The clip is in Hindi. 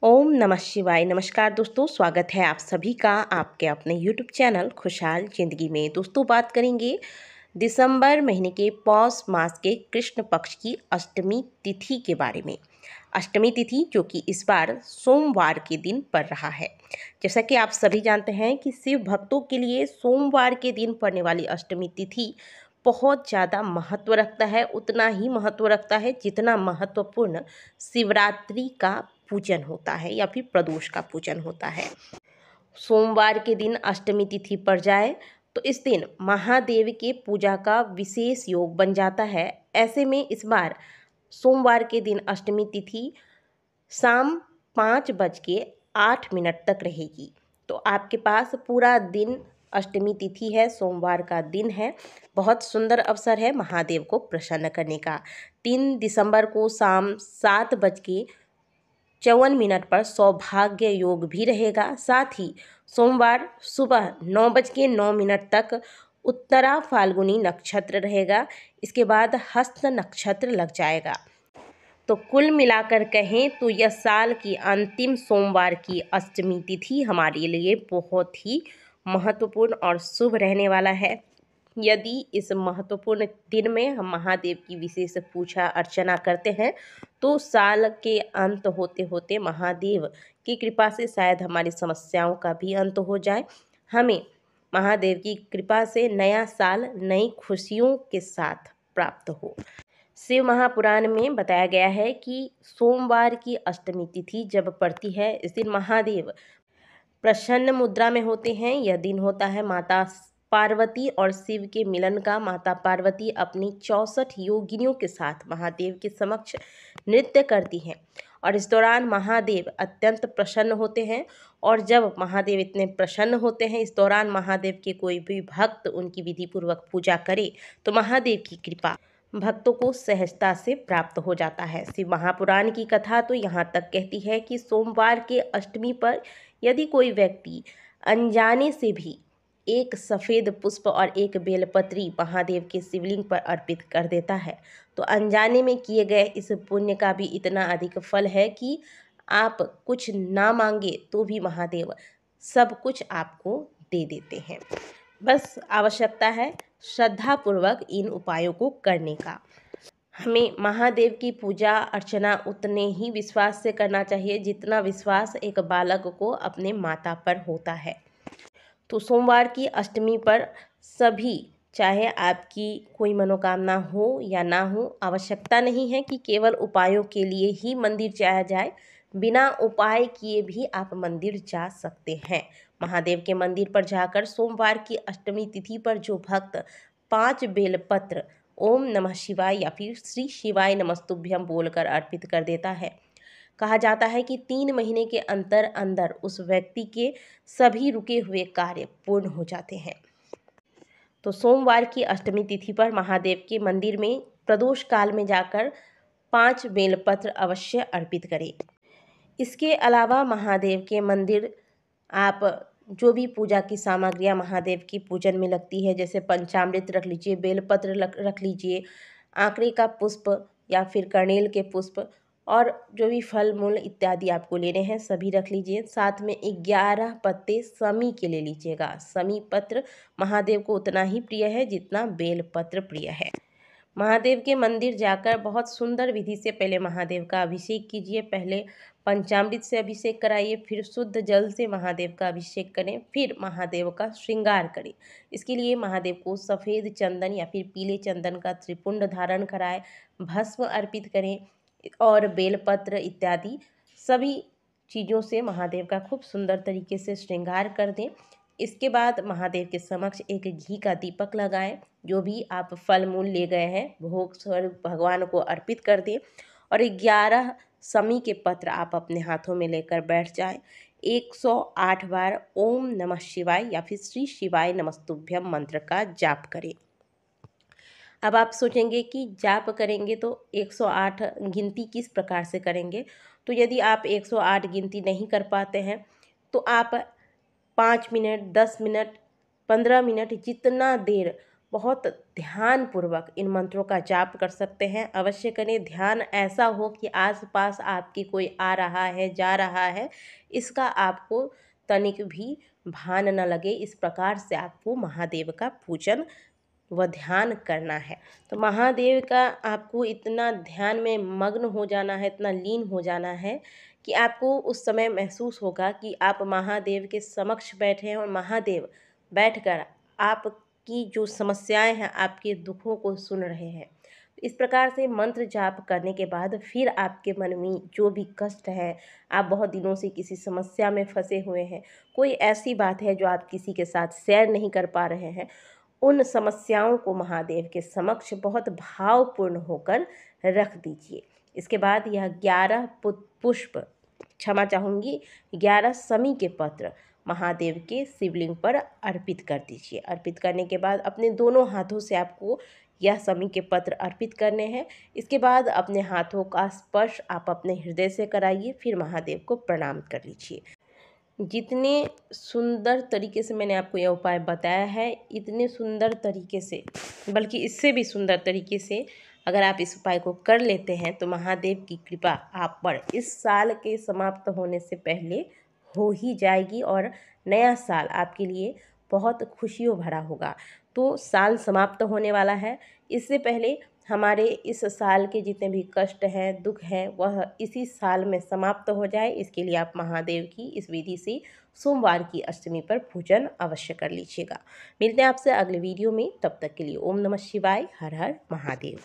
ओम नमः शिवाय। नमस्कार दोस्तों, स्वागत है आप सभी का आपके अपने यूट्यूब चैनल खुशहाल ज़िंदगी में। दोस्तों, बात करेंगे दिसंबर महीने के पौष मास के कृष्ण पक्ष की अष्टमी तिथि के बारे में। अष्टमी तिथि जो कि इस बार सोमवार के दिन पड़ रहा है। जैसा कि आप सभी जानते हैं कि शिव भक्तों के लिए सोमवार के दिन पड़ने वाली अष्टमी तिथि बहुत ज़्यादा महत्व रखता है। उतना ही महत्व रखता है जितना महत्वपूर्ण शिवरात्रि का पूजन होता है या फिर प्रदोष का पूजन होता है। सोमवार के दिन अष्टमी तिथि पड़ जाए तो इस दिन महादेव के पूजा का विशेष योग बन जाता है। ऐसे में इस बार सोमवार के दिन अष्टमी तिथि शाम 5:08 तक रहेगी। तो आपके पास पूरा दिन अष्टमी तिथि है, सोमवार का दिन है। बहुत सुंदर अवसर है महादेव को प्रसन्न करने का। 3 दिसंबर को शाम 7:54 पर सौभाग्य योग भी रहेगा। साथ ही सोमवार सुबह 9:09 तक उत्तरा फाल्गुनी नक्षत्र रहेगा। इसके बाद हस्त नक्षत्र लग जाएगा। तो कुल मिलाकर कहें तो यह साल की अंतिम सोमवार की अष्टमी तिथि हमारे लिए बहुत ही महत्वपूर्ण और शुभ रहने वाला है। यदि इस महत्वपूर्ण दिन में हम महादेव की विशेष पूजा अर्चना करते हैं तो साल के अंत होते होते महादेव की कृपा से शायद हमारी समस्याओं का भी अंत हो जाए। हमें महादेव की कृपा से नया साल नई खुशियों के साथ प्राप्त हो। शिव महापुराण में बताया गया है कि सोमवार की अष्टमी तिथि जब पड़ती है, इस दिन महादेव प्रसन्न मुद्रा में होते हैं। यह दिन होता है माता पार्वती और शिव के मिलन का। माता पार्वती अपनी 64 योगिनियों के साथ महादेव के समक्ष नृत्य करती हैं और इस दौरान महादेव अत्यंत प्रसन्न होते हैं। और जब महादेव इतने प्रसन्न होते हैं, इस दौरान महादेव के कोई भी भक्त उनकी विधि पूर्वक पूजा करे तो महादेव की कृपा भक्तों को सहजता से प्राप्त हो जाता है। शिव महापुराण की कथा तो यहाँ तक कहती है कि सोमवार के अष्टमी पर यदि कोई व्यक्ति अनजाने से भी एक सफ़ेद पुष्प और एक बेलपत्री महादेव के शिवलिंग पर अर्पित कर देता है तो अनजाने में किए गए इस पुण्य का भी इतना अधिक फल है कि आप कुछ ना मांगे तो भी महादेव सब कुछ आपको दे देते हैं। बस आवश्यकता है श्रद्धापूर्वक इन उपायों को करने का। हमें महादेव की पूजा अर्चना उतने ही विश्वास से करना चाहिए जितना विश्वास एक बालक को अपने माता पर होता है। तो सोमवार की अष्टमी पर सभी, चाहे आपकी कोई मनोकामना हो या ना हो, आवश्यकता नहीं है कि केवल उपायों के लिए ही मंदिर जाया जाए। बिना उपाय किए भी आप मंदिर जा सकते हैं। महादेव के मंदिर पर जाकर सोमवार की अष्टमी तिथि पर जो भक्त 5 बेलपत्र ओम नमः शिवाय या फिर श्री शिवाय नमस्तुभ्यम बोलकर अर्पित कर देता है, कहा जाता है कि 3 महीने के अंदर उस व्यक्ति के सभी रुके हुए कार्य पूर्ण हो जाते हैं। तो सोमवार की अष्टमी तिथि पर महादेव के मंदिर में प्रदोष काल में जाकर 5 बेलपत्र अवश्य अर्पित करें। इसके अलावा महादेव के मंदिर आप जो भी पूजा की सामग्रियाँ महादेव की पूजन में लगती है, जैसे पंचामृत रख लीजिए, बेलपत्र रख लीजिए, आंकड़े का पुष्प या फिर कनेल के पुष्प और जो भी फल मूल इत्यादि आपको लेने हैं सभी रख लीजिए। साथ में 11 पत्ते समी के ले लीजिएगा। समी पत्र महादेव को उतना ही प्रिय है जितना बेलपत्र प्रिय है। महादेव के मंदिर जाकर बहुत सुंदर विधि से पहले महादेव का अभिषेक कीजिए। पहले पंचामृत से अभिषेक कराइए, फिर शुद्ध जल से महादेव का अभिषेक करें, फिर महादेव का श्रृंगार करें। इसके लिए महादेव को सफ़ेद चंदन या फिर पीले चंदन का त्रिपुंड धारण कराएं, भस्म अर्पित करें और बेलपत्र इत्यादि सभी चीज़ों से महादेव का खूब सुंदर तरीके से श्रृंगार कर दें। इसके बाद महादेव के समक्ष एक घी का दीपक लगाएं। जो भी आप फल मूल ले गए हैं भोग स्वरूप भगवान को अर्पित कर दें और 11 समी के पत्र आप अपने हाथों में लेकर बैठ जाएं। 108 बार ओम नमः शिवाय या फिर श्री शिवाय नमस्तुभ्यम मंत्र का जाप करें। अब आप सोचेंगे कि जाप करेंगे तो 108 गिनती किस प्रकार से करेंगे। तो यदि आप 108 गिनती नहीं कर पाते हैं तो आप 5 मिनट, 10 मिनट, 15 मिनट जितना देर बहुत ध्यानपूर्वक इन मंत्रों का जाप कर सकते हैं। अवश्य करें, ध्यान ऐसा हो कि आसपास आपकी कोई आ रहा है, जा रहा है, इसका आपको तनिक भी भान न लगे। इस प्रकार से आपको महादेव का पूजन व ध्यान करना है। तो महादेव का आपको इतना ध्यान में मग्न हो जाना है, इतना लीन हो जाना है कि आपको उस समय महसूस होगा कि आप महादेव के समक्ष बैठे हैं और महादेव बैठकर आपकी जो समस्याएं हैं, आपके दुखों को सुन रहे हैं। इस प्रकार से मंत्र जाप करने के बाद फिर आपके मन में जो भी कष्ट है, आप बहुत दिनों से किसी समस्या में फंसे हुए हैं, कोई ऐसी बात है जो आप किसी के साथ शेयर नहीं कर पा रहे हैं, उन समस्याओं को महादेव के समक्ष बहुत भावपूर्ण होकर रख दीजिए। इसके बाद यह 11 पुष्प, क्षमा चाहूँगी, 11 समी के पत्र महादेव के शिवलिंग पर अर्पित कर दीजिए। अर्पित करने के बाद अपने दोनों हाथों से आपको यह समी के पत्र अर्पित करने हैं। इसके बाद अपने हाथों का स्पर्श आप अपने हृदय से कराइए, फिर महादेव को प्रणाम कर लीजिए। जितने सुंदर तरीके से मैंने आपको यह उपाय बताया है, इतने सुंदर तरीके से, बल्कि इससे भी सुंदर तरीके से अगर आप इस उपाय को कर लेते हैं तो महादेव की कृपा आप पर इस साल के समाप्त होने से पहले हो ही जाएगी और नया साल आपके लिए बहुत खुशियों भरा होगा। तो साल समाप्त होने वाला है, इससे पहले हमारे इस साल के जितने भी कष्ट हैं, दुख हैं, वह इसी साल में समाप्त हो जाए, इसके लिए आप महादेव की इस विधि से सोमवार की अष्टमी पर पूजन अवश्य कर लीजिएगा। मिलते हैं आपसे अगले वीडियो में, तब तक के लिए ओम नमः शिवाय, हर हर महादेव।